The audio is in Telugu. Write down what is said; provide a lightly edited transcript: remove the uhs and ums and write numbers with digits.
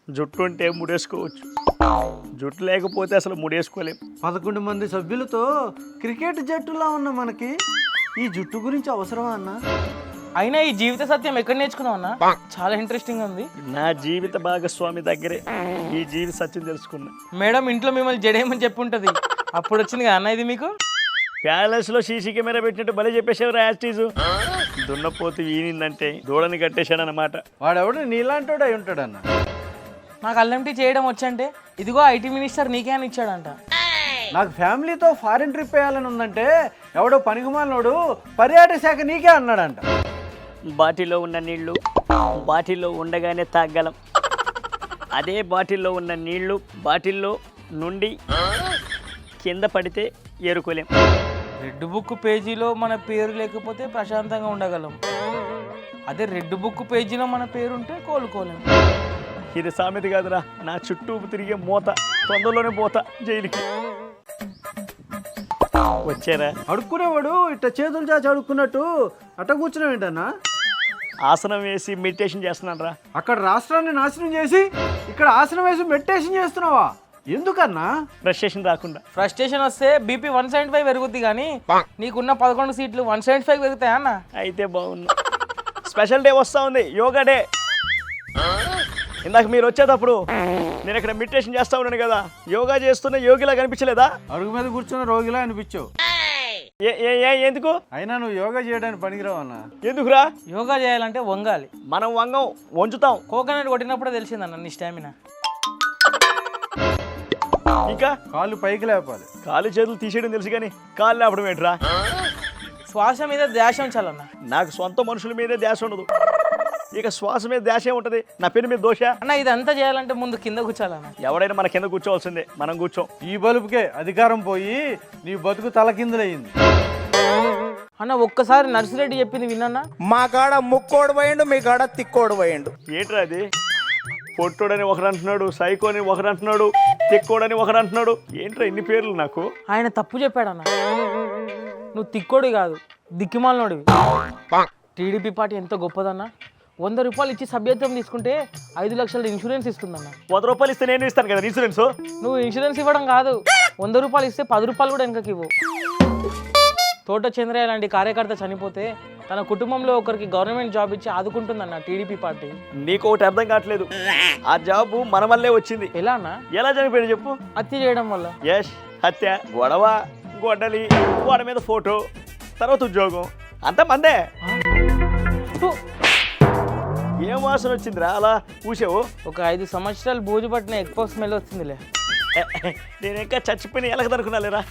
జుట్టు ఉంటే ముడేసుకోవచ్చు, జుట్టు లేకపోతే అసలు ముడేసుకోలేం. 11 మంది సభ్యులతో క్రికెట్ జట్టులా ఉన్న మనకి ఈ జుట్టు గురించి అవసరమా అన్న? అయినా ఈ జీవిత సత్యం ఎక్కడ నేర్చుకున్నావు అన్న? చాలా ఇంట్రెస్టింగ్ ఉంది. నా జీవిత భాగస్వామి దగ్గరే ఈ జీవిత సత్యం తెలుసుకున్నా. మేడం ఇంట్లో మిమ్మల్ని జడేయమని చెప్పుంటది, అప్పుడు వచ్చింది కదా అన్న ఇది మీకు. ప్యాలెస్లో సీసీ కెమెరా పెట్టినట్టు భలే చెప్పేసేవారు యాస్టీజు. దున్నపోతు ఈనిందంటే దూడని కట్టేశాడనమాట. వాడెవడు నీలాంటోడు అయి ఉంటాడన్న. నాకు అల్లం టీ చేయడం వచ్చంటే ఇదిగో ఐటీ మినిస్టర్ నీకే అని ఇచ్చాడంట. నాకు ఫ్యామిలీతో ఫారిన్ ట్రిప్ వేయాలని ఉందంటే ఎవడో పనికిమాలినోడు పర్యాటక శాఖ నీకే అన్నాడంట. బాటిల్లో ఉన్న నీళ్లు బాటిల్లో ఉండగానే తాగలం, అదే బాటిల్లో ఉన్న నీళ్లు బాటిల్లో నుండి కింద పడితే ఏరుకోలేం. రెడ్ బుక్ పేజీలో మన పేరు లేకపోతే ప్రశాంతంగా ఉండగలం, అదే రెడ్ బుక్ పేజీలో మన పేరు ఉంటే కోలుకోలేం. ఇది సామెత కాదురా, నా చుట్టూ తిరిగే మూత, తొందరలోనే పోతా జైలుకి. వచ్చారా? అడుక్కునేవాడు ఇట్ట చేతులు చాచి అడుక్కున్నట్టు అట్ట కూర్చున్నావు ఏంటన్నా? ఆసనం వేసి మెడిటేషన్ చేస్తున్నాను రా. అక్కడ రాష్ట్రాన్ని నాశనం చేసి ఇక్కడ ఆసనం వేసి మెడిటేషన్ చేస్తున్నావా? ఎందుకన్నా? ఫ్రస్ట్రేషన్ రాకుండా. ఫ్రస్ట్రేషన్ వస్తే బీపీ 175 పెరుగుద్ది, కానీ నీకున్న 11 సీట్లు 175 పెరుగుతాయా అన్న? అయితే బాగున్నా. స్పెషల్ డే వస్తూ ఉంది, యోగా డే. ఇందాక మీరు వచ్చేటప్పుడు నేను ఇక్కడ మెడిటేషన్ చేస్తా ఉన్నాను కదా, యోగా చేస్తున్న యోగిలా కనిపించలేదా? అడుగు మీద కూర్చున్న రోగిలా అనిపించావు. ఎందుకు? అయినా నువ్వు యోగా చేయడానికి పనికిరావు అన్న. ఎందుకురా? యోగా చేయాలంటే వంగాలి, మనం వంగం, వంచుతాం. కోకోనట్ కొట్టినప్పుడే తెలిసిందన్న నీ స్టామినా. ఇంకా కాళ్ళు పైకి లేపాలి. కాలు చేతులు తీసేయడం తెలుసు కానీ కాళ్ళు లేపడం ఏంట్రా? శ్వాస మీద ధ్యాస ఉంచాలన్న. నాకు సొంత మనుషుల మీదే ధ్యాస ఉండదు, ఇక శ్వాస మీద ధ్యాస ఏముంటది? నా పేరు మీద దోష. అన్న ఇదంతా చేయాలంటే ముందు కింద కూర్చోాలన్న. ఎవడైనా మన కింద కూర్చోవాల్సిందే, మనం కూర్చోం. ఈ బలుపుకే అధికారం పోయి నీ బతుకు తలకిందులయ్యింది. అన్న ఒక్కసారి నర్సిరెడ్డి చెప్పింది విన్నా? మా కాడ ముక్కోడు పోయిండు, మీ కాడ తిక్కోడు పోయిండు. ఏంట్రా అది? పొట్టోడని ఒకడు అంటున్నాడు, సైకోని ఒకడు అంటున్నాడు, తిక్కోడని ఒకడు అంటున్నాడు. ఏంట్రా ఇన్ని పేర్లు నాకు? ఆయన తప్పు చెప్పాడన్న. నువ్వు తిక్కోడి కాదు, దిక్కిమాలనోడివి. టీడీపీ పార్టీ ఎంత గొప్పదన్న. 100 రూపాయలు ఇచ్చి సభ్యత్వం తీసుకుంటే 5 లక్షల ఇన్సూరెన్స్ ఇస్తుందన్న. 100 రూపాయలు ఇస్తే నేను ఇస్తాను కదా ఇన్సూరెన్స్. నువ్వు ఇన్సూరెన్స్ ఇవ్వడం కాదు, 100 రూపాయలు ఇస్తే 10 రూపాయలు కూడా వెనకకి ఇవ్వు. తోట చంద్రయ్య లాంటి కార్యకర్త చనిపోతే తన కుటుంబంలో ఒకరికి గవర్నమెంట్ జాబ్ ఇచ్చి ఆదుకుంటుందన్న టీడీపీ పార్టీ. నీకు ఒకటి అర్థం కావట్లేదు, ఆ జాబ్ మన వల్లే వచ్చింది. ఎలా అన్న? ఎలా చనిపోయాడు చెప్పు? హత్య చేయడం వల్ల. యష్, హత్య, గొడవ, గొడ్డలి, వాడి మీద ఫోటో, తర్వాత ఉద్యోగం, అంత మందే. ఏం వాసన వచ్చిందిరా అలా పూసావు? ఒక 5 సంవత్సరాలు బూజు పట్టిన ఎక్కువ స్మెల్ వచ్చిందిలే. నేను ఇంకా చచ్చిపోయిన ఎలకదనుకున్నా లేరా.